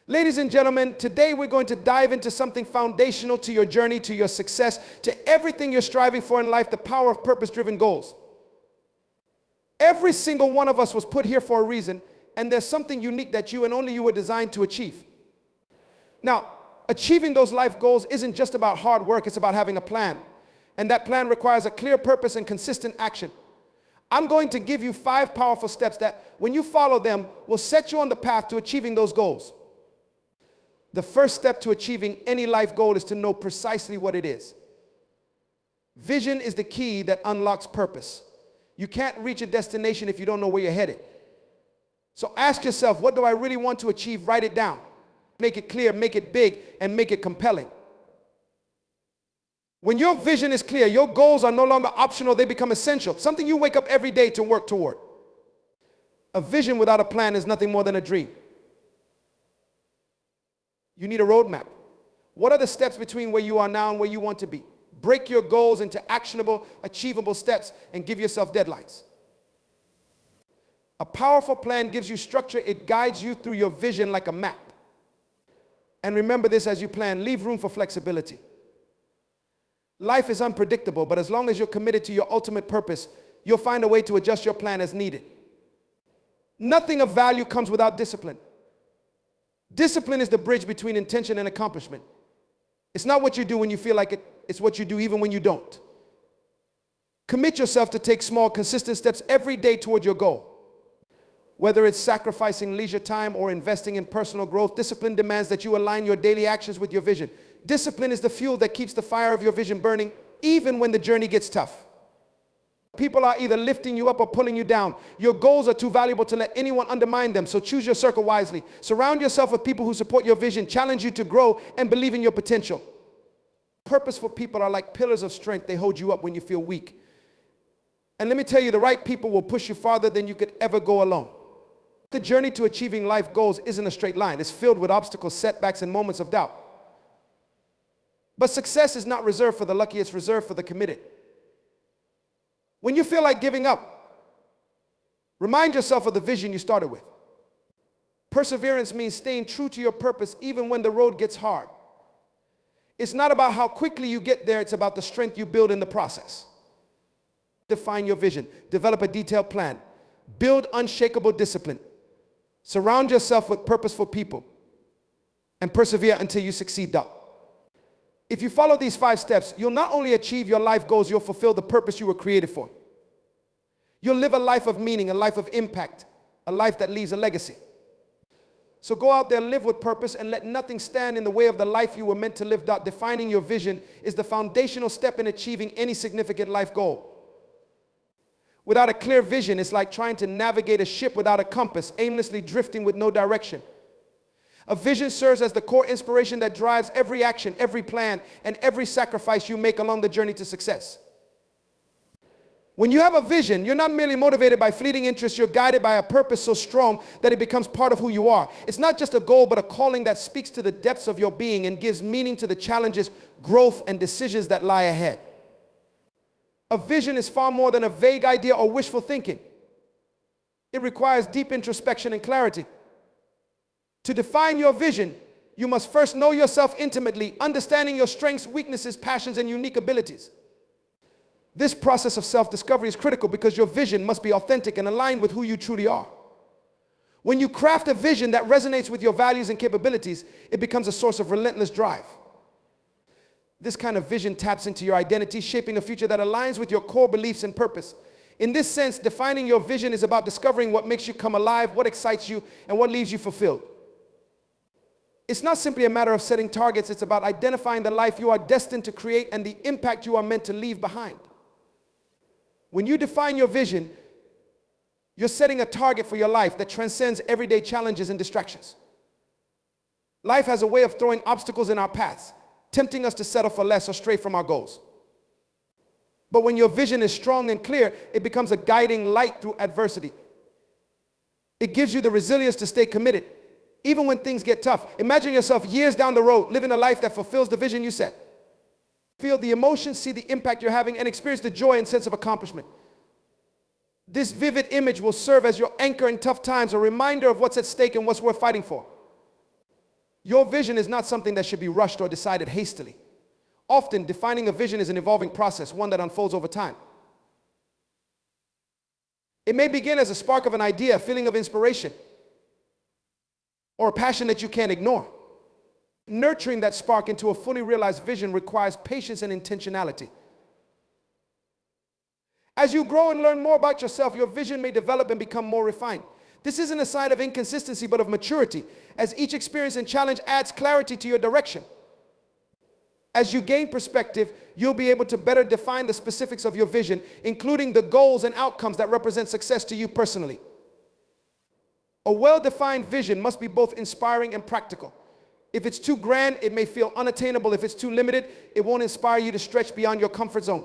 Ladies and gentlemen, today we're going to dive into something foundational to your journey, to your success, to everything you're striving for in life, the power of purpose-driven goals. Every single one of us was put here for a reason, and there's something unique that you and only you were designed to achieve. Now, achieving those life goals isn't just about hard work, it's about having a plan. And that plan requires a clear purpose and consistent action. I'm going to give you 5 powerful steps that, when you follow them, will set you on the path to achieving those goals. The first step to achieving any life goal is to know precisely what it is. Vision is the key that unlocks purpose. You can't reach a destination if you don't know where you're headed. So ask yourself, what do I really want to achieve? Write it down. Make it clear, make it big, and make it compelling. When your vision is clear, your goals are no longer optional, they become essential. Something you wake up every day to work toward. A vision without a plan is nothing more than a dream. You need a roadmap. What are the steps between where you are now and where you want to be? Break your goals into actionable, achievable steps and give yourself deadlines. A powerful plan gives you structure. It guides you through your vision like a map. And remember this as you plan, leave room for flexibility. Life is unpredictable, but as long as you're committed to your ultimate purpose, you'll find a way to adjust your plan as needed. Nothing of value comes without discipline. Discipline is the bridge between intention and accomplishment. It's not what you do when you feel like it, it's what you do even when you don't. Commit yourself to take small, consistent steps every day toward your goal. Whether it's sacrificing leisure time or investing in personal growth, discipline demands that you align your daily actions with your vision. Discipline is the fuel that keeps the fire of your vision burning, even when the journey gets tough. People are either lifting you up or pulling you down. Your goals are too valuable to let anyone undermine them, so choose your circle wisely. Surround yourself with people who support your vision, challenge you to grow, and believe in your potential. Purposeful people are like pillars of strength. They hold you up when you feel weak. And let me tell you, the right people will push you farther than you could ever go alone. The journey to achieving life goals isn't a straight line. It's filled with obstacles, setbacks, and moments of doubt. But success is not reserved for the lucky, it's reserved for the committed. When you feel like giving up, remind yourself of the vision you started with. Perseverance means staying true to your purpose even when the road gets hard. It's not about how quickly you get there, it's about the strength you build in the process. Define your vision, develop a detailed plan, build unshakable discipline, surround yourself with purposeful people, and persevere until you succeed. If you follow these 5 steps, you'll not only achieve your life goals, you'll fulfill the purpose you were created for. You'll live a life of meaning, a life of impact, a life that leaves a legacy. So go out there, live with purpose, and let nothing stand in the way of the life you were meant to live. Defining your vision is the foundational step in achieving any significant life goal. Without a clear vision, it's like trying to navigate a ship without a compass, aimlessly drifting with no direction. A vision serves as the core inspiration that drives every action, every plan, and every sacrifice you make along the journey to success. When you have a vision, you're not merely motivated by fleeting interests, you're guided by a purpose so strong that it becomes part of who you are. It's not just a goal, but a calling that speaks to the depths of your being and gives meaning to the challenges, growth, and decisions that lie ahead. A vision is far more than a vague idea or wishful thinking. It requires deep introspection and clarity. To define your vision, you must first know yourself intimately, understanding your strengths, weaknesses, passions, and unique abilities. This process of self-discovery is critical because your vision must be authentic and aligned with who you truly are. When you craft a vision that resonates with your values and capabilities, it becomes a source of relentless drive. This kind of vision taps into your identity, shaping a future that aligns with your core beliefs and purpose. In this sense, defining your vision is about discovering what makes you come alive, what excites you, and what leaves you fulfilled. It's not simply a matter of setting targets, it's about identifying the life you are destined to create and the impact you are meant to leave behind. When you define your vision, you're setting a target for your life that transcends everyday challenges and distractions. Life has a way of throwing obstacles in our paths, tempting us to settle for less or stray from our goals. But when your vision is strong and clear, it becomes a guiding light through adversity. It gives you the resilience to stay committed, even when things get tough. Imagine yourself years down the road, living a life that fulfills the vision you set. Feel the emotions, see the impact you're having, and experience the joy and sense of accomplishment. This vivid image will serve as your anchor in tough times, a reminder of what's at stake and what's worth fighting for. Your vision is not something that should be rushed or decided hastily. Often, defining a vision is an evolving process, one that unfolds over time. It may begin as a spark of an idea, a feeling of inspiration, or a passion that you can't ignore. Nurturing that spark into a fully realized vision requires patience and intentionality. As you grow and learn more about yourself, your vision may develop and become more refined. This isn't a sign of inconsistency, but of maturity, as each experience and challenge adds clarity to your direction. As you gain perspective, you'll be able to better define the specifics of your vision, including the goals and outcomes that represent success to you personally. A well-defined vision must be both inspiring and practical. If it's too grand, it may feel unattainable. If it's too limited, it won't inspire you to stretch beyond your comfort zone.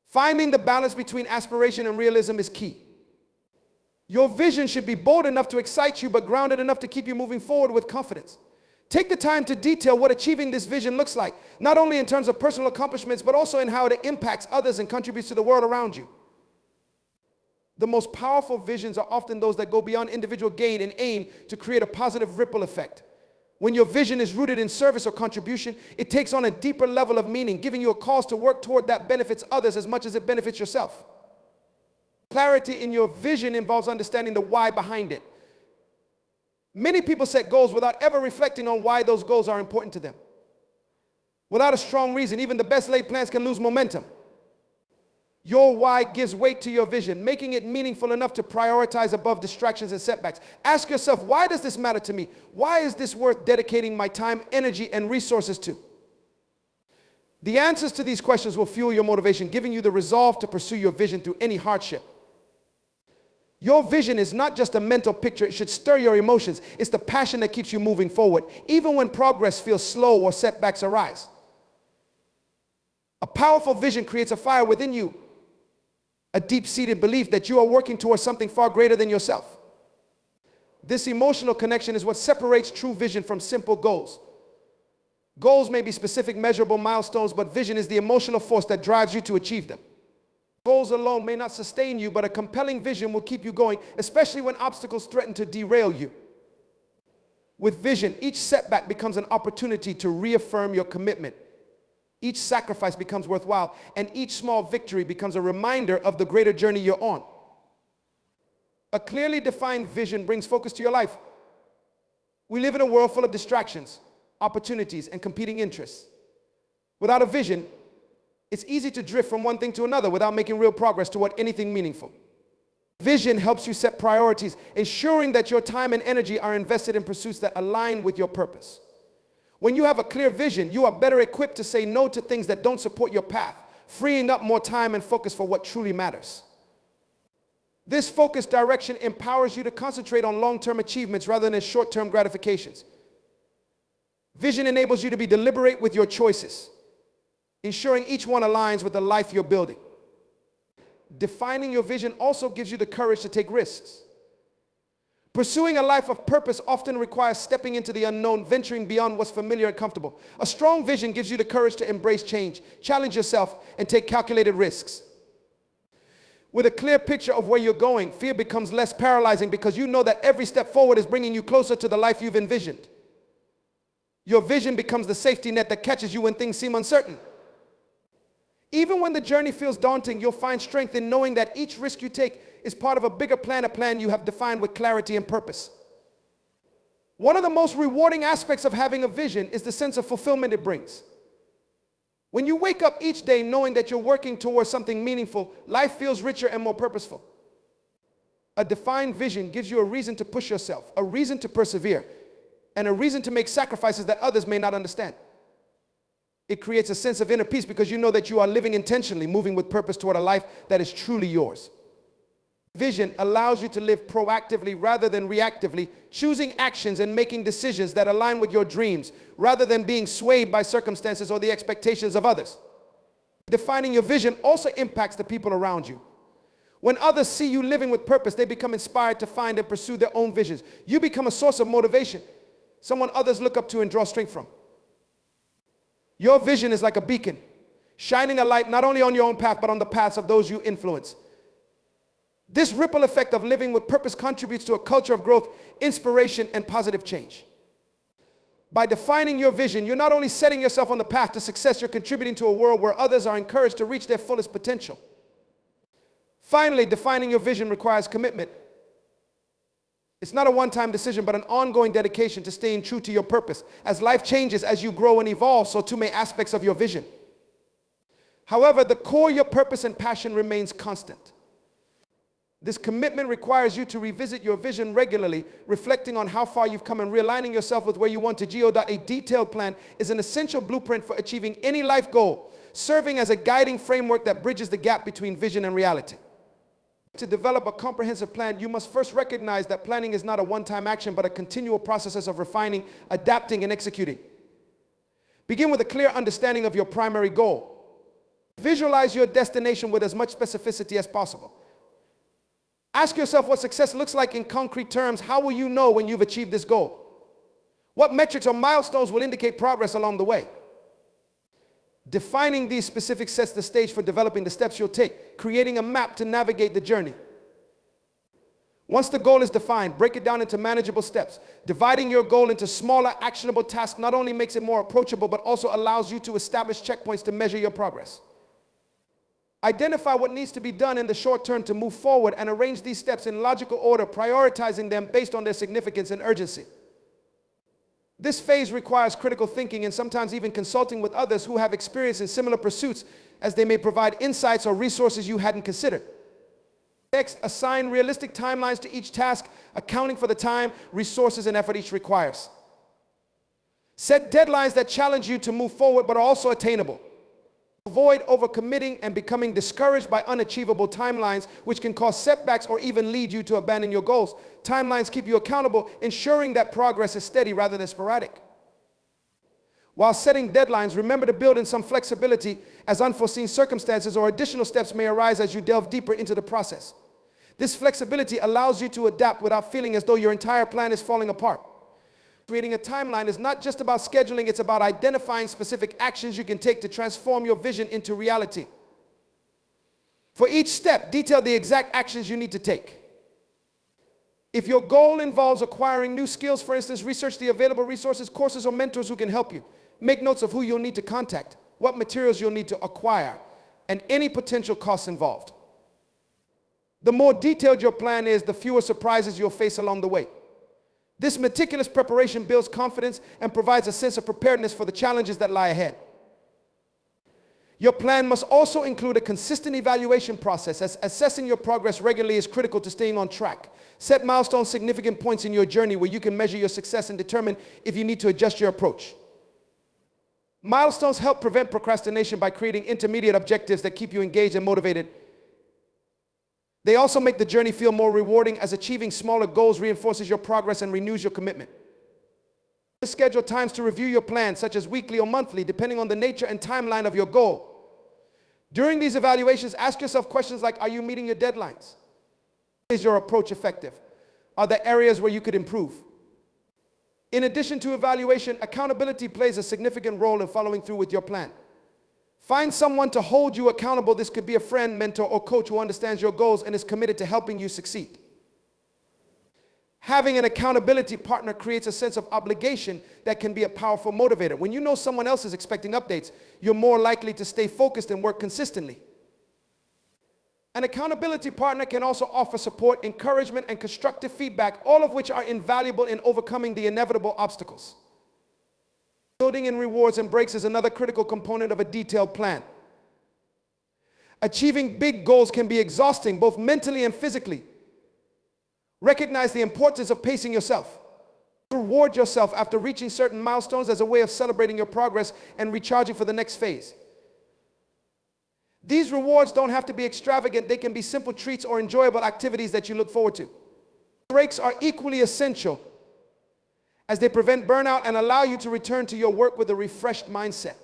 Finding the balance between aspiration and realism is key. Your vision should be bold enough to excite you, but grounded enough to keep you moving forward with confidence. Take the time to detail what achieving this vision looks like, not only in terms of personal accomplishments, but also in how it impacts others and contributes to the world around you. The most powerful visions are often those that go beyond individual gain and aim to create a positive ripple effect. When your vision is rooted in service or contribution, it takes on a deeper level of meaning, giving you a cause to work toward that benefits others as much as it benefits yourself. Clarity in your vision involves understanding the why behind it. Many people set goals without ever reflecting on why those goals are important to them. Without a strong reason, even the best laid plans can lose momentum. Your why gives weight to your vision, making it meaningful enough to prioritize above distractions and setbacks. Ask yourself, why does this matter to me? Why is this worth dedicating my time, energy, and resources to? The answers to these questions will fuel your motivation, giving you the resolve to pursue your vision through any hardship. Your vision is not just a mental picture. It should stir your emotions. It's the passion that keeps you moving forward, even when progress feels slow or setbacks arise. A powerful vision creates a fire within you, a deep-seated belief that you are working towards something far greater than yourself. This emotional connection is what separates true vision from simple goals. Goals may be specific, measurable milestones, but vision is the emotional force that drives you to achieve them. Goals alone may not sustain you, but a compelling vision will keep you going, especially when obstacles threaten to derail you. With vision, each setback becomes an opportunity to reaffirm your commitment. Each sacrifice becomes worthwhile, and each small victory becomes a reminder of the greater journey you're on. A clearly defined vision brings focus to your life. We live in a world full of distractions, opportunities, and competing interests. Without a vision, it's easy to drift from one thing to another without making real progress toward anything meaningful. Vision helps you set priorities, ensuring that your time and energy are invested in pursuits that align with your purpose. When you have a clear vision, you are better equipped to say no to things that don't support your path, freeing up more time and focus for what truly matters. This focused direction empowers you to concentrate on long-term achievements rather than short-term gratifications. Vision enables you to be deliberate with your choices, ensuring each one aligns with the life you're building. Defining your vision also gives you the courage to take risks. Pursuing a life of purpose often requires stepping into the unknown, venturing beyond what's familiar and comfortable. A strong vision gives you the courage to embrace change, challenge yourself, and take calculated risks. With a clear picture of where you're going, fear becomes less paralyzing because you know that every step forward is bringing you closer to the life you've envisioned. Your vision becomes the safety net that catches you when things seem uncertain. Even when the journey feels daunting, you'll find strength in knowing that each risk you take is part of a bigger plan, a plan you have defined with clarity and purpose. One of the most rewarding aspects of having a vision is the sense of fulfillment it brings. When you wake up each day knowing that you're working towards something meaningful, life feels richer and more purposeful. A defined vision gives you a reason to push yourself, a reason to persevere, and a reason to make sacrifices that others may not understand. It creates a sense of inner peace because you know that you are living intentionally, moving with purpose toward a life that is truly yours. Vision allows you to live proactively rather than reactively, choosing actions and making decisions that align with your dreams rather than being swayed by circumstances or the expectations of others. Defining your vision also impacts the people around you. When others see you living with purpose, they become inspired to find and pursue their own visions. You become a source of motivation, someone others look up to and draw strength from. Your vision is like a beacon, shining a light not only on your own path, but on the paths of those you influence. This ripple effect of living with purpose contributes to a culture of growth, inspiration, and positive change. By defining your vision, you're not only setting yourself on the path to success, you're contributing to a world where others are encouraged to reach their fullest potential. Finally, defining your vision requires commitment. It's not a one-time decision, but an ongoing dedication to staying true to your purpose. As life changes, as you grow and evolve, so too may aspects of your vision. However, the core of your purpose and passion remains constant. This commitment requires you to revisit your vision regularly, reflecting on how far you've come and realigning yourself with where you want to go. A detailed plan is an essential blueprint for achieving any life goal, serving as a guiding framework that bridges the gap between vision and reality. To develop a comprehensive plan, you must first recognize that planning is not a one-time action, but a continual process of refining, adapting, and executing. Begin with a clear understanding of your primary goal. Visualize your destination with as much specificity as possible. Ask yourself what success looks like in concrete terms. How will you know when you've achieved this goal? What metrics or milestones will indicate progress along the way? Defining these specifics sets the stage for developing the steps you'll take, creating a map to navigate the journey. Once the goal is defined, break it down into manageable steps. Dividing your goal into smaller, actionable tasks not only makes it more approachable, but also allows you to establish checkpoints to measure your progress. Identify what needs to be done in the short term to move forward and arrange these steps in logical order, prioritizing them based on their significance and urgency. This phase requires critical thinking and sometimes even consulting with others who have experience in similar pursuits, as they may provide insights or resources you hadn't considered. Next, assign realistic timelines to each task, accounting for the time, resources, and effort each requires. Set deadlines that challenge you to move forward but are also attainable. Avoid overcommitting and becoming discouraged by unachievable timelines, which can cause setbacks or even lead you to abandon your goals. Timelines keep you accountable, ensuring that progress is steady rather than sporadic. While setting deadlines, remember to build in some flexibility, as unforeseen circumstances or additional steps may arise as you delve deeper into the process. This flexibility allows you to adapt without feeling as though your entire plan is falling apart. Creating a timeline is not just about scheduling, it's about identifying specific actions you can take to transform your vision into reality. For each step, detail the exact actions you need to take. If your goal involves acquiring new skills, for instance, research the available resources, courses, or mentors who can help you. Make notes of who you'll need to contact, what materials you'll need to acquire, and any potential costs involved. The more detailed your plan is, the fewer surprises you'll face along the way. This meticulous preparation builds confidence and provides a sense of preparedness for the challenges that lie ahead. Your plan must also include a consistent evaluation process, as assessing your progress regularly is critical to staying on track. Set milestones, significant points in your journey where you can measure your success and determine if you need to adjust your approach. Milestones help prevent procrastination by creating intermediate objectives that keep you engaged and motivated. They also make the journey feel more rewarding, as achieving smaller goals reinforces your progress and renews your commitment. Schedule times to review your plan, such as weekly or monthly, depending on the nature and timeline of your goal. During these evaluations, ask yourself questions like, are you meeting your deadlines? Is your approach effective? Are there areas where you could improve? In addition to evaluation, accountability plays a significant role in following through with your plan. Find someone to hold you accountable. This could be a friend, mentor, or coach who understands your goals and is committed to helping you succeed. Having an accountability partner creates a sense of obligation that can be a powerful motivator. When you know someone else is expecting updates, you're more likely to stay focused and work consistently. An accountability partner can also offer support, encouragement, and constructive feedback, all of which are invaluable in overcoming the inevitable obstacles. Building in rewards and breaks is another critical component of a detailed plan. Achieving big goals can be exhausting, both mentally and physically. Recognize the importance of pacing yourself. Reward yourself after reaching certain milestones as a way of celebrating your progress and recharging for the next phase. These rewards don't have to be extravagant. They can be simple treats or enjoyable activities that you look forward to. Breaks are equally essential, as they prevent burnout and allow you to return to your work with a refreshed mindset.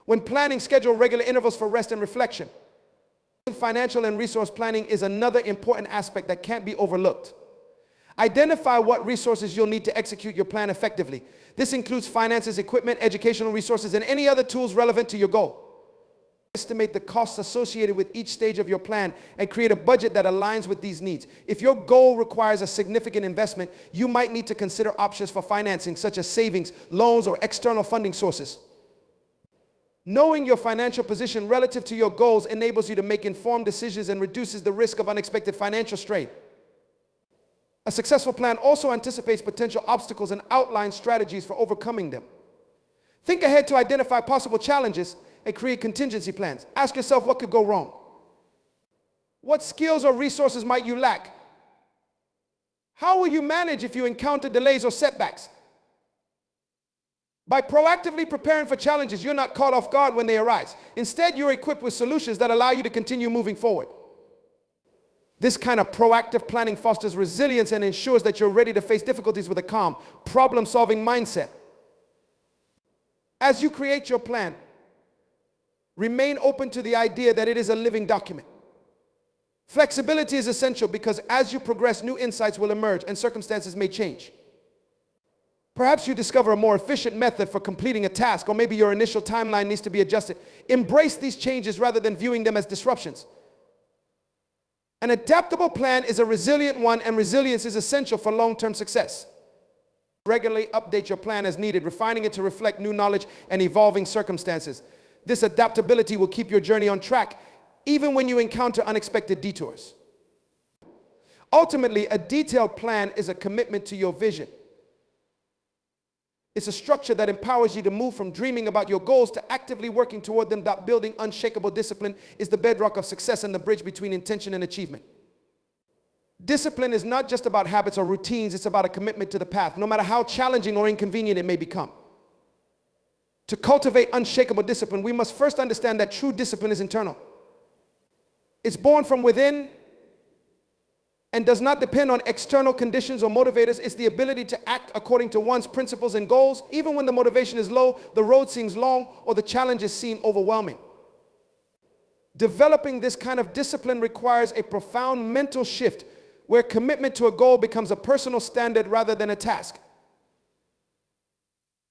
When planning, schedule regular intervals for rest and reflection. Financial and resource planning is another important aspect that can't be overlooked. Identify what resources you'll need to execute your plan effectively. This includes finances, equipment, educational resources, and any other tools relevant to your goal. Estimate the costs associated with each stage of your plan and create a budget that aligns with these needs. If your goal requires a significant investment, you might need to consider options for financing, such as savings, loans, or external funding sources. Knowing your financial position relative to your goals enables you to make informed decisions and reduces the risk of unexpected financial strain. A successful plan also anticipates potential obstacles and outlines strategies for overcoming them. Think ahead to identify possible challenges and create contingency plans. Ask yourself what could go wrong. What skills or resources might you lack? How will you manage if you encounter delays or setbacks? By proactively preparing for challenges, you're not caught off guard when they arise. Instead, you're equipped with solutions that allow you to continue moving forward. This kind of proactive planning fosters resilience and ensures that you're ready to face difficulties with a calm, problem-solving mindset. As you create your plan, remain open to the idea that it is a living document. Flexibility is essential because as you progress, new insights will emerge and circumstances may change. Perhaps you discover a more efficient method for completing a task, or maybe your initial timeline needs to be adjusted. Embrace these changes rather than viewing them as disruptions. An adaptable plan is a resilient one, and resilience is essential for long-term success. Regularly update your plan as needed, refining it to reflect new knowledge and evolving circumstances. This adaptability will keep your journey on track, even when you encounter unexpected detours. Ultimately, a detailed plan is a commitment to your vision. It's a structure that empowers you to move from dreaming about your goals to actively working toward them. That building unshakable discipline is the bedrock of success and the bridge between intention and achievement. Discipline is not just about habits or routines, it's about a commitment to the path, no matter how challenging or inconvenient it may become. To cultivate unshakable discipline, we must first understand that true discipline is internal. It's born from within and does not depend on external conditions or motivators. It's the ability to act according to one's principles and goals, even when the motivation is low, the road seems long, or the challenges seem overwhelming. Developing this kind of discipline requires a profound mental shift where commitment to a goal becomes a personal standard rather than a task.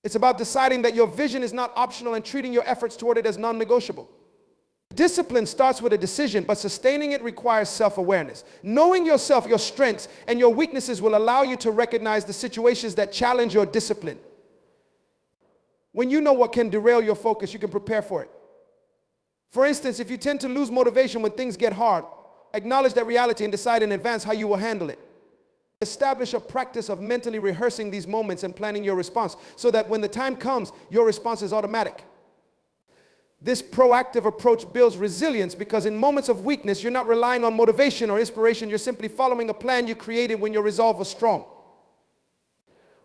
It's about deciding that your vision is not optional and treating your efforts toward it as non-negotiable. Discipline starts with a decision, but sustaining it requires self-awareness. Knowing yourself, your strengths, and your weaknesses will allow you to recognize the situations that challenge your discipline. When you know what can derail your focus, you can prepare for it. For instance, if you tend to lose motivation when things get hard, acknowledge that reality and decide in advance how you will handle it. Establish a practice of mentally rehearsing these moments and planning your response so that when the time comes, your response is automatic. This proactive approach builds resilience because in moments of weakness, you're not relying on motivation or inspiration. You're simply following a plan you created when your resolve was strong.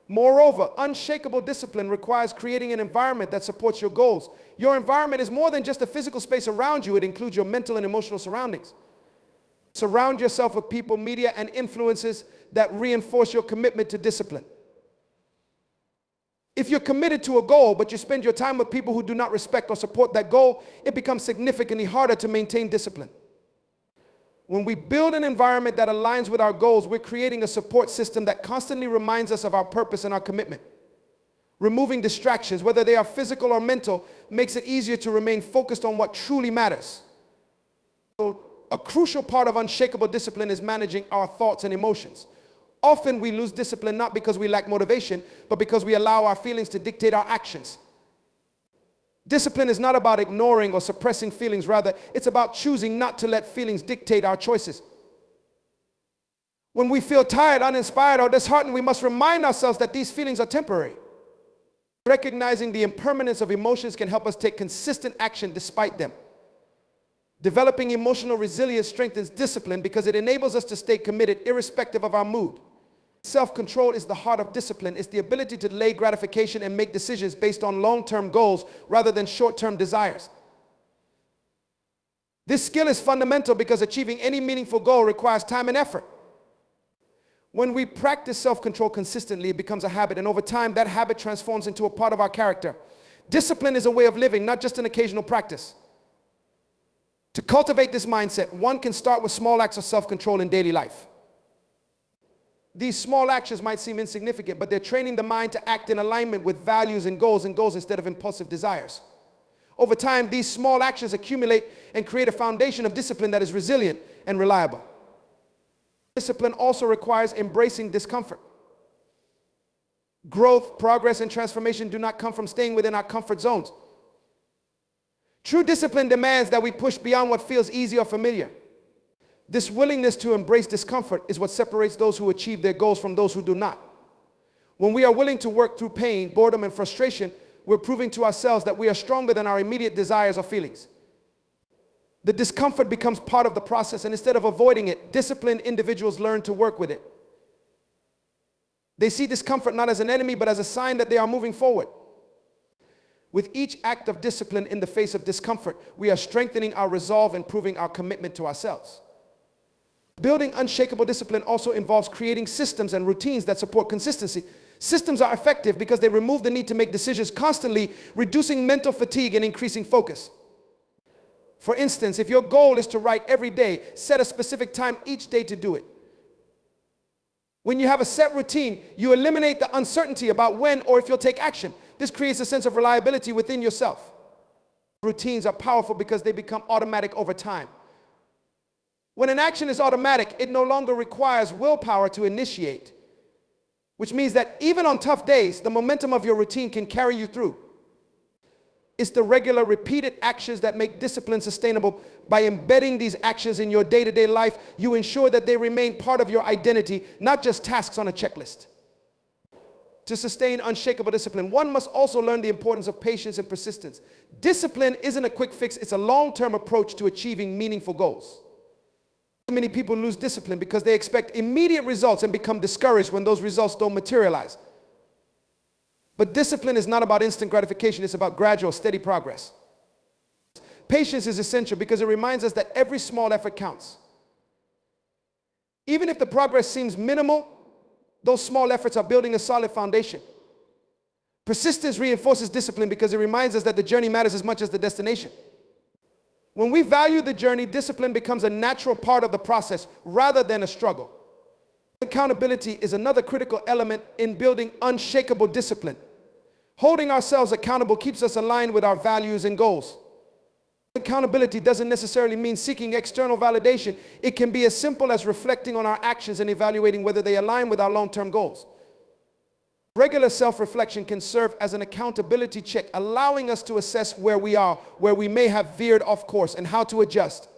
Moreover, unshakable discipline requires creating an environment that supports your goals. Your environment is more than just a physical space around you. It includes your mental and emotional surroundings. Surround yourself with people, media, and influences that reinforce your commitment to discipline. If you're committed to a goal, but you spend your time with people who do not respect or support that goal, it becomes significantly harder to maintain discipline. When we build an environment that aligns with our goals, we're creating a support system that constantly reminds us of our purpose and our commitment. Removing distractions, whether they are physical or mental, makes it easier to remain focused on what truly matters. So, a crucial part of unshakable discipline is managing our thoughts and emotions. Often we lose discipline not because we lack motivation, but because we allow our feelings to dictate our actions. Discipline is not about ignoring or suppressing feelings. Rather, it's about choosing not to let feelings dictate our choices. When we feel tired, uninspired, or disheartened, we must remind ourselves that these feelings are temporary. Recognizing the impermanence of emotions can help us take consistent action despite them. Developing emotional resilience strengthens discipline because it enables us to stay committed irrespective of our mood. Self-control is the heart of discipline. It's the ability to delay gratification and make decisions based on long-term goals rather than short-term desires. This skill is fundamental because achieving any meaningful goal requires time and effort. When we practice self-control consistently, it becomes a habit, and over time, that habit transforms into a part of our character. Discipline is a way of living, not just an occasional practice. To cultivate this mindset, one can start with small acts of self-control in daily life. These small actions might seem insignificant, but they're training the mind to act in alignment with values and goals instead of impulsive desires. Over time, these small actions accumulate and create a foundation of discipline that is resilient and reliable. Discipline also requires embracing discomfort. Growth, progress, and transformation do not come from staying within our comfort zones. True discipline demands that we push beyond what feels easy or familiar. This willingness to embrace discomfort is what separates those who achieve their goals from those who do not. When we are willing to work through pain, boredom, and frustration, we're proving to ourselves that we are stronger than our immediate desires or feelings. The discomfort becomes part of the process, and instead of avoiding it, disciplined individuals learn to work with it. They see discomfort not as an enemy, but as a sign that they are moving forward. With each act of discipline in the face of discomfort, we are strengthening our resolve and proving our commitment to ourselves. Building unshakable discipline also involves creating systems and routines that support consistency. Systems are effective because they remove the need to make decisions constantly, reducing mental fatigue and increasing focus. For instance, if your goal is to write every day, set a specific time each day to do it. When you have a set routine, you eliminate the uncertainty about when or if you'll take action. This creates a sense of reliability within yourself. Routines are powerful because they become automatic over time. When an action is automatic, it no longer requires willpower to initiate, which means that even on tough days, the momentum of your routine can carry you through. It's the regular, repeated actions that make discipline sustainable. By embedding these actions in your day-to-day life, you ensure that they remain part of your identity, not just tasks on a checklist. To sustain unshakable discipline, one must also learn the importance of patience and persistence. Discipline isn't a quick fix, it's a long-term approach to achieving meaningful goals. Many people lose discipline because they expect immediate results and become discouraged when those results don't materialize. But discipline is not about instant gratification, it's about gradual, steady progress. Patience is essential because it reminds us that every small effort counts. Even if the progress seems minimal, those small efforts are building a solid foundation. Persistence reinforces discipline because it reminds us that the journey matters as much as the destination. When we value the journey, discipline becomes a natural part of the process rather than a struggle. Accountability is another critical element in building unshakable discipline. Holding ourselves accountable keeps us aligned with our values and goals. Accountability doesn't necessarily mean seeking external validation. It can be as simple as reflecting on our actions and evaluating whether they align with our long-term goals. Regular self-reflection can serve as an accountability check, allowing us to assess where we are, where we may have veered off course, and how to adjust.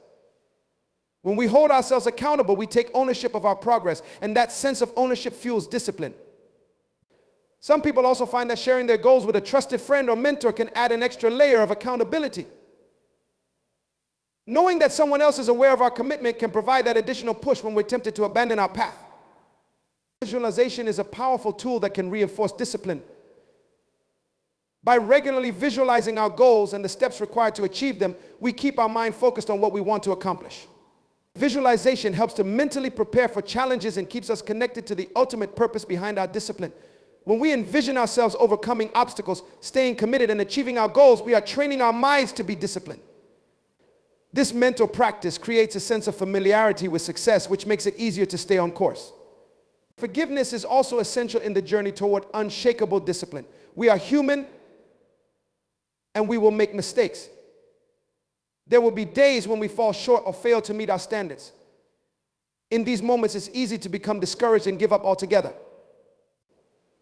When we hold ourselves accountable, we take ownership of our progress, and that sense of ownership fuels discipline. Some people also find that sharing their goals with a trusted friend or mentor can add an extra layer of accountability. Knowing that someone else is aware of our commitment can provide that additional push when we're tempted to abandon our path. Visualization is a powerful tool that can reinforce discipline. By regularly visualizing our goals and the steps required to achieve them, we keep our mind focused on what we want to accomplish. Visualization helps to mentally prepare for challenges and keeps us connected to the ultimate purpose behind our discipline. When we envision ourselves overcoming obstacles, staying committed, and achieving our goals, we are training our minds to be disciplined. This mental practice creates a sense of familiarity with success, which makes it easier to stay on course. Forgiveness is also essential in the journey toward unshakable discipline. We are human and we will make mistakes. There will be days when we fall short or fail to meet our standards. In these moments, it's easy to become discouraged and give up altogether.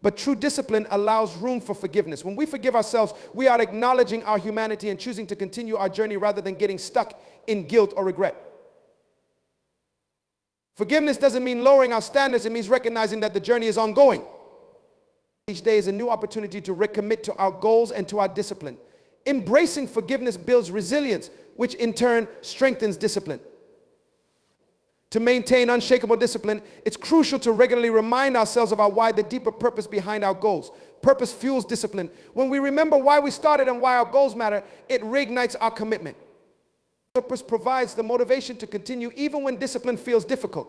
But true discipline allows room for forgiveness. When we forgive ourselves, we are acknowledging our humanity and choosing to continue our journey rather than getting stuck in guilt or regret. Forgiveness doesn't mean lowering our standards, it means recognizing that the journey is ongoing. Each day is a new opportunity to recommit to our goals and to our discipline. Embracing forgiveness builds resilience, which in turn strengthens discipline. To maintain unshakable discipline, it's crucial to regularly remind ourselves of our why, the deeper purpose behind our goals. Purpose fuels discipline. When we remember why we started and why our goals matter, it reignites our commitment. Purpose provides the motivation to continue even when discipline feels difficult.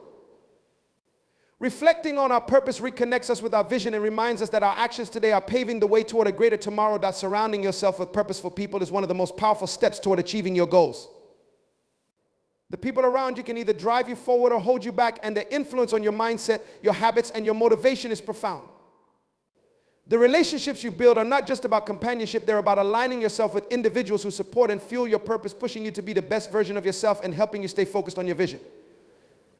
Reflecting on our purpose reconnects us with our vision and reminds us that our actions today are paving the way toward a greater tomorrow. That surrounding yourself with purposeful people is one of the most powerful steps toward achieving your goals. The people around you can either drive you forward or hold you back, and their influence on your mindset, your habits, and your motivation is profound. The relationships you build are not just about companionship, they're about aligning yourself with individuals who support and fuel your purpose, pushing you to be the best version of yourself and helping you stay focused on your vision.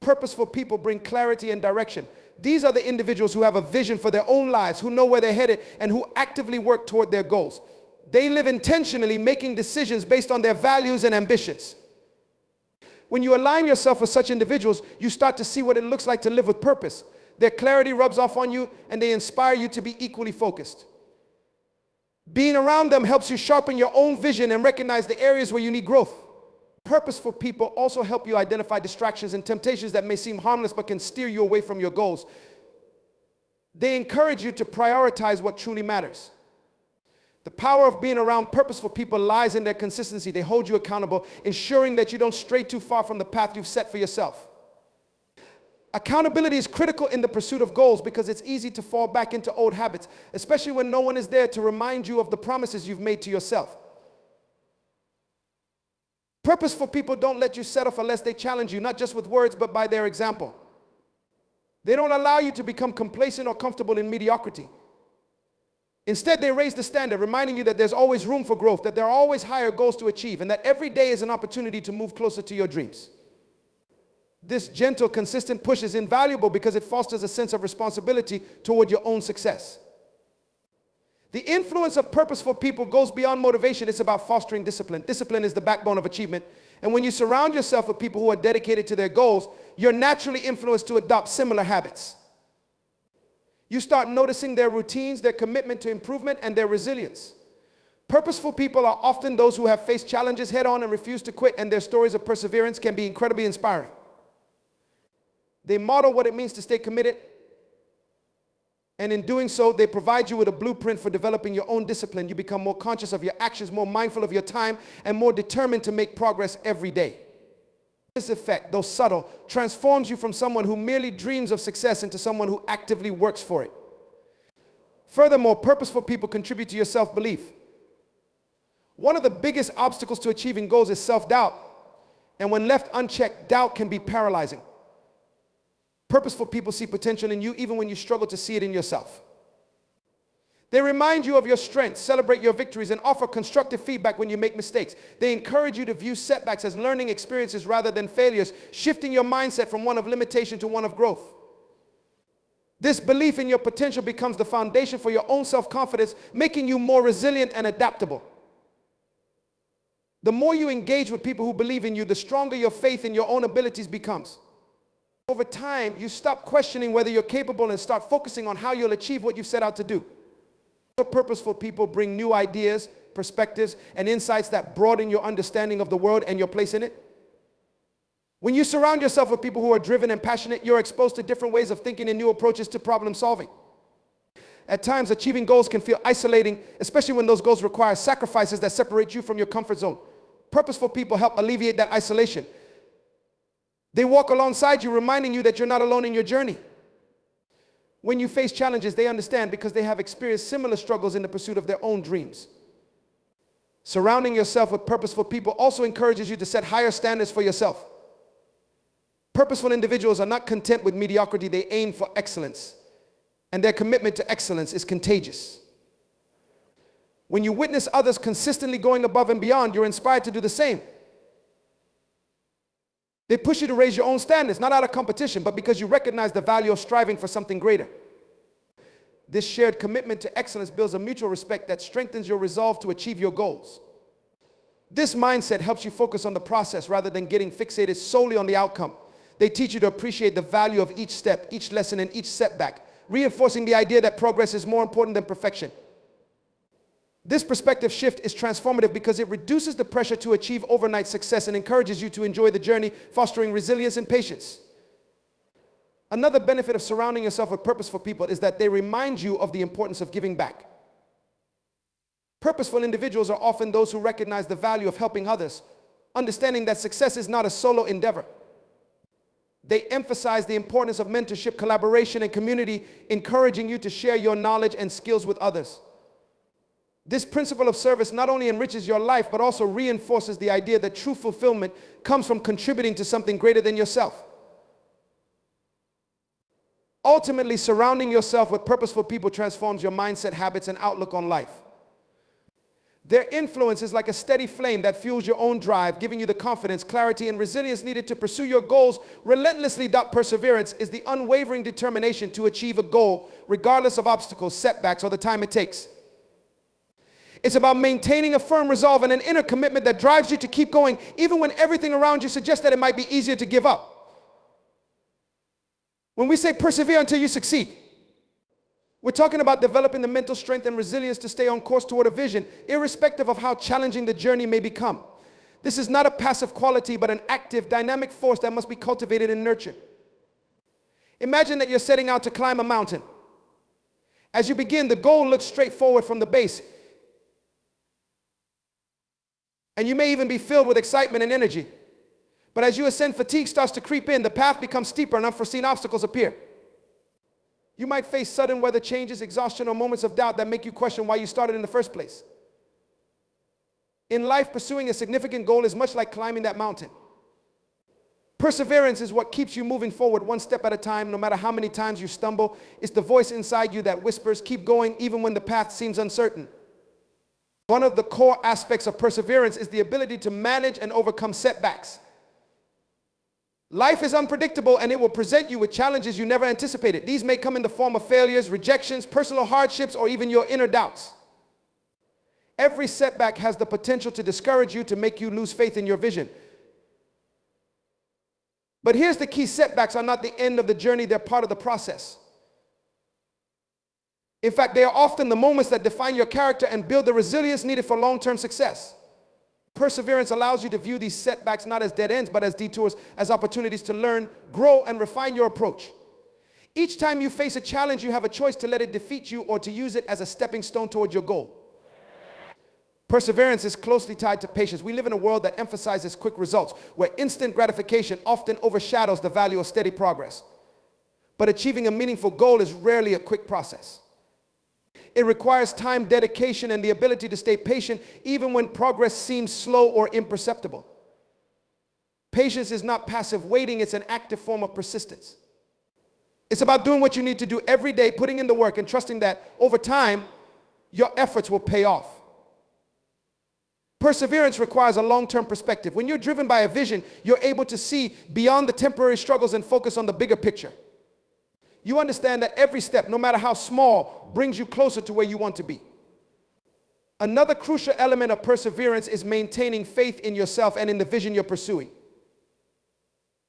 Purposeful people bring clarity and direction. These are the individuals who have a vision for their own lives, who know where they're headed, and who actively work toward their goals. They live intentionally, making decisions based on their values and ambitions. When you align yourself with such individuals, you start to see what it looks like to live with purpose. Their clarity rubs off on you, and they inspire you to be equally focused. Being around them helps you sharpen your own vision and recognize the areas where you need growth. Purposeful people also help you identify distractions and temptations that may seem harmless but can steer you away from your goals. They encourage you to prioritize what truly matters. The power of being around purposeful people lies in their consistency. They hold you accountable, ensuring that you don't stray too far from the path you've set for yourself. Accountability is critical in the pursuit of goals because it's easy to fall back into old habits, especially when no one is there to remind you of the promises you've made to yourself. Purposeful people don't let you settle for less. They challenge you, not just with words, but by their example. They don't allow you to become complacent or comfortable in mediocrity. Instead, they raise the standard, reminding you that there's always room for growth, that there are always higher goals to achieve, and that every day is an opportunity to move closer to your dreams. This gentle, consistent push is invaluable because it fosters a sense of responsibility toward your own success. The influence of purposeful people goes beyond motivation. It's about fostering discipline. Discipline is the backbone of achievement. And when you surround yourself with people who are dedicated to their goals, you're naturally influenced to adopt similar habits. You start noticing their routines, their commitment to improvement, and their resilience. Purposeful people are often those who have faced challenges head on and refuse to quit, and their stories of perseverance can be incredibly inspiring. They model what it means to stay committed, and in doing so, they provide you with a blueprint for developing your own discipline. You become more conscious of your actions, more mindful of your time, and more determined to make progress every day. This effect, though subtle, transforms you from someone who merely dreams of success into someone who actively works for it. Furthermore, purposeful people contribute to your self-belief. One of the biggest obstacles to achieving goals is self-doubt, and when left unchecked, doubt can be paralyzing. Purposeful people see potential in you even when you struggle to see it in yourself. They remind you of your strengths, celebrate your victories, and offer constructive feedback when you make mistakes. They encourage you to view setbacks as learning experiences rather than failures, shifting your mindset from one of limitation to one of growth. This belief in your potential becomes the foundation for your own self-confidence, making you more resilient and adaptable. The more you engage with people who believe in you, the stronger your faith in your own abilities becomes. Over time, you stop questioning whether you're capable and start focusing on how you'll achieve what you've set out to do. Purposeful people bring new ideas, perspectives, and insights that broaden your understanding of the world and your place in it. When you surround yourself with people who are driven and passionate, you're exposed to different ways of thinking and new approaches to problem solving. At times, achieving goals can feel isolating, especially when those goals require sacrifices that separate you from your comfort zone. Purposeful people help alleviate that isolation. They walk alongside you, reminding you that you're not alone in your journey. When you face challenges, they understand because they have experienced similar struggles in the pursuit of their own dreams. Surrounding yourself with purposeful people also encourages you to set higher standards for yourself. Purposeful individuals are not content with mediocrity, they aim for excellence. And their commitment to excellence is contagious. When you witness others consistently going above and beyond, you're inspired to do the same. They push you to raise your own standards, not out of competition, but because you recognize the value of striving for something greater. This shared commitment to excellence builds a mutual respect that strengthens your resolve to achieve your goals. This mindset helps you focus on the process rather than getting fixated solely on the outcome. They teach you to appreciate the value of each step, each lesson, and each setback, reinforcing the idea that progress is more important than perfection. This perspective shift is transformative because it reduces the pressure to achieve overnight success and encourages you to enjoy the journey, fostering resilience and patience. Another benefit of surrounding yourself with purposeful people is that they remind you of the importance of giving back. Purposeful individuals are often those who recognize the value of helping others, understanding that success is not a solo endeavor. They emphasize the importance of mentorship, collaboration, and community, encouraging you to share your knowledge and skills with others. This principle of service not only enriches your life, but also reinforces the idea that true fulfillment comes from contributing to something greater than yourself. Ultimately, surrounding yourself with purposeful people transforms your mindset, habits, and outlook on life. Their influence is like a steady flame that fuels your own drive, giving you the confidence, clarity, and resilience needed to pursue your goals relentlessly. Perseverance is the unwavering determination to achieve a goal, regardless of obstacles, setbacks, or the time it takes. It's about maintaining a firm resolve and an inner commitment that drives you to keep going, even when everything around you suggests that it might be easier to give up. When we say persevere until you succeed, we're talking about developing the mental strength and resilience to stay on course toward a vision, irrespective of how challenging the journey may become. This is not a passive quality, but an active, dynamic force that must be cultivated and nurtured. Imagine that you're setting out to climb a mountain. As you begin, the goal looks straightforward from the base, and you may even be filled with excitement and energy. But as you ascend, fatigue starts to creep in. The path becomes steeper and unforeseen obstacles appear. You might face sudden weather changes, exhaustion, or moments of doubt that make you question why you started in the first place. In life, pursuing a significant goal is much like climbing that mountain. Perseverance is what keeps you moving forward one step at a time, no matter how many times you stumble. It's the voice inside you that whispers, keep going, even when the path seems uncertain. One of the core aspects of perseverance is the ability to manage and overcome setbacks. Life is unpredictable, and it will present you with challenges you never anticipated. These may come in the form of failures, rejections, personal hardships, or even your inner doubts. Every setback has the potential to discourage you, to make you lose faith in your vision. But here's the key: setbacks are not the end of the journey, they're part of the process. In fact, they are often the moments that define your character and build the resilience needed for long-term success. Perseverance allows you to view these setbacks not as dead ends, but as detours, as opportunities to learn, grow, and refine your approach. Each time you face a challenge, you have a choice to let it defeat you or to use it as a stepping stone toward your goal. Perseverance is closely tied to patience. We live in a world that emphasizes quick results, where instant gratification often overshadows the value of steady progress. But achieving a meaningful goal is rarely a quick process. It requires time, dedication, and the ability to stay patient even when progress seems slow or imperceptible. Patience is not passive waiting, it's an active form of persistence. It's about doing what you need to do every day, putting in the work, and trusting that over time, your efforts will pay off. Perseverance requires a long-term perspective. When you're driven by a vision, you're able to see beyond the temporary struggles and focus on the bigger picture. You understand that every step, no matter how small, brings you closer to where you want to be. Another crucial element of perseverance is maintaining faith in yourself and in the vision you're pursuing.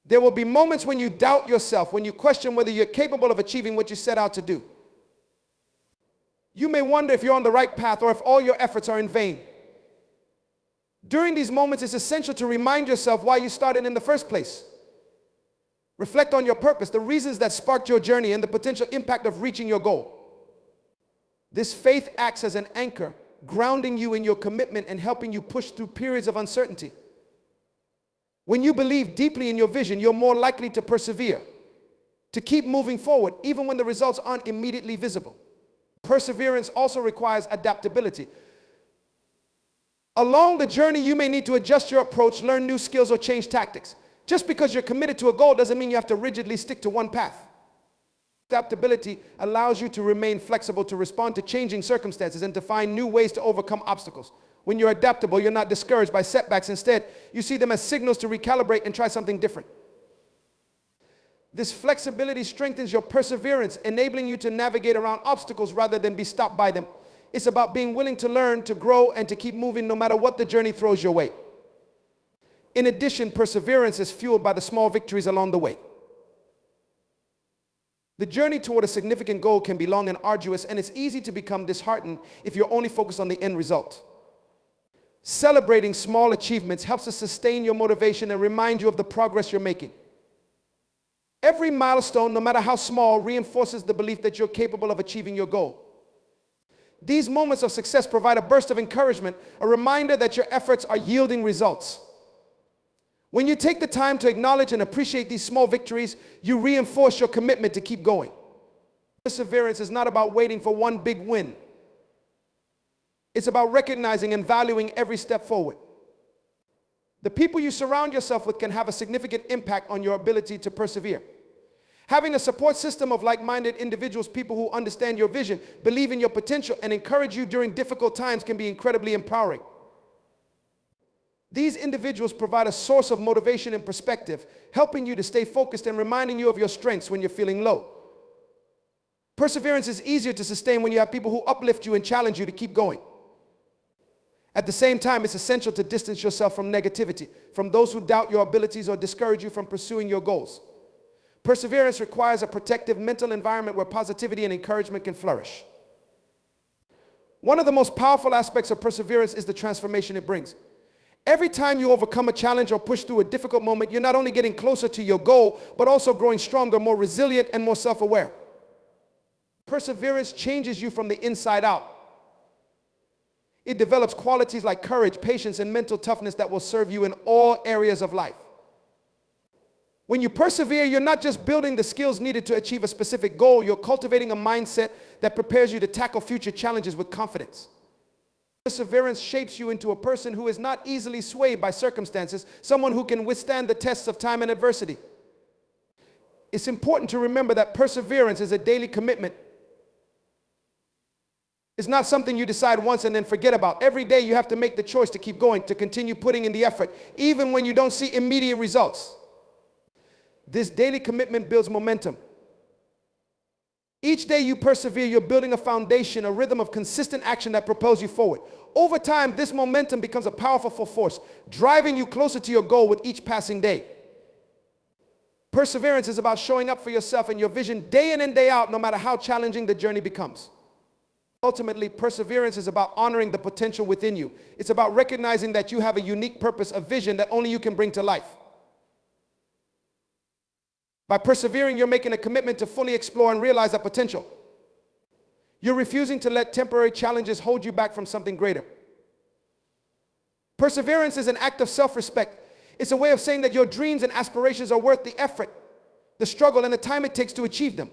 There will be moments when you doubt yourself, when you question whether you're capable of achieving what you set out to do. You may wonder if you're on the right path or if all your efforts are in vain. During these moments, it's essential to remind yourself why you started in the first place. Reflect on your purpose, the reasons that sparked your journey, and the potential impact of reaching your goal. This faith acts as an anchor, grounding you in your commitment and helping you push through periods of uncertainty. When you believe deeply in your vision, you're more likely to persevere, to keep moving forward, even when the results aren't immediately visible. Perseverance also requires adaptability. Along the journey, you may need to adjust your approach, learn new skills, or change tactics. Just because you're committed to a goal doesn't mean you have to rigidly stick to one path. Adaptability allows you to remain flexible, to respond to changing circumstances, and to find new ways to overcome obstacles. When you're adaptable, you're not discouraged by setbacks. Instead, you see them as signals to recalibrate and try something different. This flexibility strengthens your perseverance, enabling you to navigate around obstacles rather than be stopped by them. It's about being willing to learn, to grow, and to keep moving no matter what the journey throws your way. In addition, perseverance is fueled by the small victories along the way. The journey toward a significant goal can be long and arduous, and it's easy to become disheartened if you're only focused on the end result. Celebrating small achievements helps to sustain your motivation and remind you of the progress you're making. Every milestone, no matter how small, reinforces the belief that you're capable of achieving your goal. These moments of success provide a burst of encouragement, a reminder that your efforts are yielding results. When you take the time to acknowledge and appreciate these small victories, you reinforce your commitment to keep going. Perseverance is not about waiting for one big win. It's about recognizing and valuing every step forward. The people you surround yourself with can have a significant impact on your ability to persevere. Having a support system of like-minded individuals, people who understand your vision, believe in your potential, and encourage you during difficult times can be incredibly empowering. These individuals provide a source of motivation and perspective, helping you to stay focused and reminding you of your strengths when you're feeling low. Perseverance is easier to sustain when you have people who uplift you and challenge you to keep going. At the same time, it's essential to distance yourself from negativity, from those who doubt your abilities or discourage you from pursuing your goals. Perseverance requires a protective mental environment where positivity and encouragement can flourish. One of the most powerful aspects of perseverance is the transformation it brings. Every time you overcome a challenge or push through a difficult moment, you're not only getting closer to your goal, but also growing stronger, more resilient, and more self-aware. Perseverance changes you from the inside out. It develops qualities like courage, patience, and mental toughness that will serve you in all areas of life. When you persevere, you're not just building the skills needed to achieve a specific goal, you're cultivating a mindset that prepares you to tackle future challenges with confidence. Perseverance shapes you into a person who is not easily swayed by circumstances, someone who can withstand the tests of time and adversity. It's important to remember that perseverance is a daily commitment. It's not something you decide once and then forget about. Every day you have to make the choice to keep going, to continue putting in the effort, even when you don't see immediate results. This daily commitment builds momentum. Each day you persevere, you're building a foundation, a rhythm of consistent action that propels you forward. Over time, this momentum becomes a powerful force, driving you closer to your goal with each passing day. Perseverance is about showing up for yourself and your vision day in and day out, no matter how challenging the journey becomes. Ultimately, perseverance is about honoring the potential within you. It's about recognizing that you have a unique purpose, a vision that only you can bring to life. By persevering, you're making a commitment to fully explore and realize that potential. You're refusing to let temporary challenges hold you back from something greater. Perseverance is an act of self-respect. It's a way of saying that your dreams and aspirations are worth the effort, the struggle, and the time it takes to achieve them.